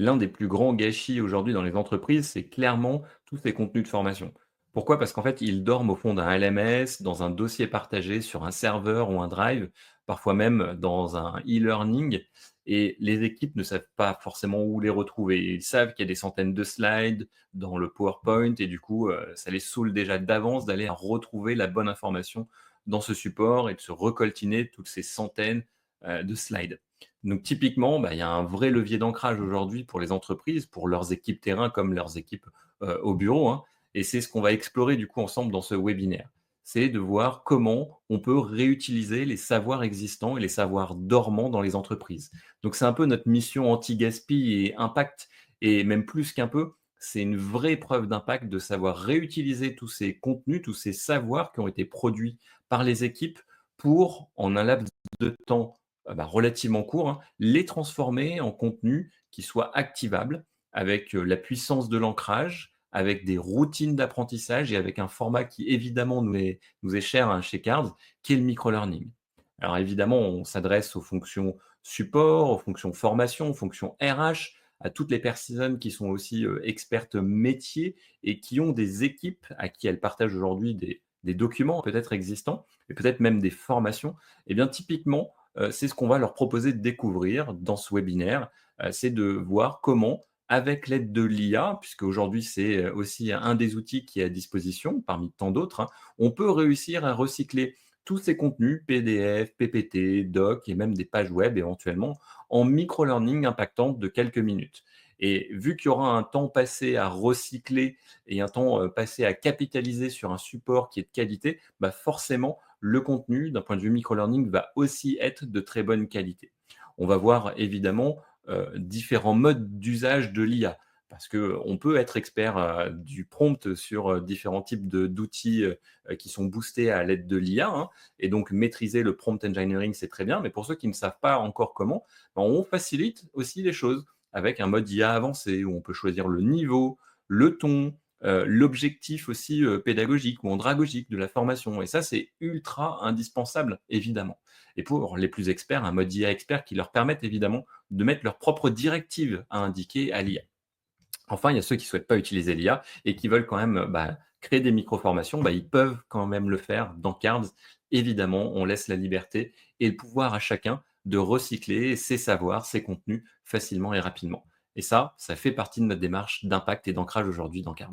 L'un des plus grands gâchis aujourd'hui dans les entreprises, c'est clairement tous ces contenus de formation. Pourquoi? Parce qu'en fait, ils dorment au fond d'un LMS, dans un dossier partagé sur un serveur ou un drive, parfois même dans un e-learning, et les équipes ne savent pas forcément où les retrouver. Ils savent qu'il y a des centaines de slides dans le PowerPoint et du coup, ça les saoule déjà d'avance d'aller retrouver la bonne information dans ce support et de se recoltiner toutes ces centaines, de slides. Donc typiquement, il y a un vrai levier d'ancrage aujourd'hui pour les entreprises, pour leurs équipes terrain comme leurs équipes, au bureau, hein, et c'est ce qu'on va explorer du coup ensemble dans ce webinaire. C'est de voir comment on peut réutiliser les savoirs existants et les savoirs dormants dans les entreprises. Donc c'est un peu notre mission anti-gaspi et impact, et même plus qu'un peu, c'est une vraie preuve d'impact de savoir réutiliser tous ces contenus, tous ces savoirs qui ont été produits par les équipes pour, en un laps de temps relativement court, hein, les transformer en contenu qui soit activable avec, la puissance de l'ancrage, avec des routines d'apprentissage et avec un format qui évidemment nous est cher, hein, chez Cards, qui est le micro-learning. Alors évidemment, on s'adresse aux fonctions support, aux fonctions formation, aux fonctions RH, à toutes les personnes qui sont aussi, expertes métiers et qui ont des équipes à qui elles partagent aujourd'hui des documents peut-être existants et peut-être même des formations. Et bien typiquement, c'est ce qu'on va leur proposer de découvrir dans ce webinaire, c'est de voir comment, avec l'aide de l'IA, puisque aujourd'hui c'est, aussi un des outils qui est à disposition parmi tant d'autres, hein, on peut réussir à recycler tous ces contenus PDF, PPT, doc et même des pages web éventuellement en micro-learning impactant de quelques minutes. Et vu qu'il y aura un temps passé à recycler et un temps, passé à capitaliser sur un support qui est de qualité, forcément le contenu d'un point de vue micro-learning va aussi être de très bonne qualité. On va voir évidemment, différents modes d'usage de l'IA parce qu'on peut être expert, du prompt sur, différents types d'outils, qui sont boostés à l'aide de l'IA, hein, et donc maîtriser le prompt engineering, c'est très bien, mais pour ceux qui ne savent pas encore comment, on facilite aussi les choses avec un mode IA avancé où on peut choisir le niveau, le ton, l'objectif aussi, pédagogique ou andragogique de la formation, et ça, c'est ultra indispensable, évidemment. Et pour les plus experts, un mode IA expert qui leur permette évidemment de mettre leurs propres directives à indiquer à l'IA. Enfin, il y a ceux qui ne souhaitent pas utiliser l'IA et qui veulent quand même, créer des micro-formations, ils peuvent quand même le faire dans Cards. Évidemment, on laisse la liberté et le pouvoir à chacun de recycler ses savoirs, ses contenus facilement et rapidement. Et ça fait partie de notre démarche d'impact et d'ancrage aujourd'hui dans Cards.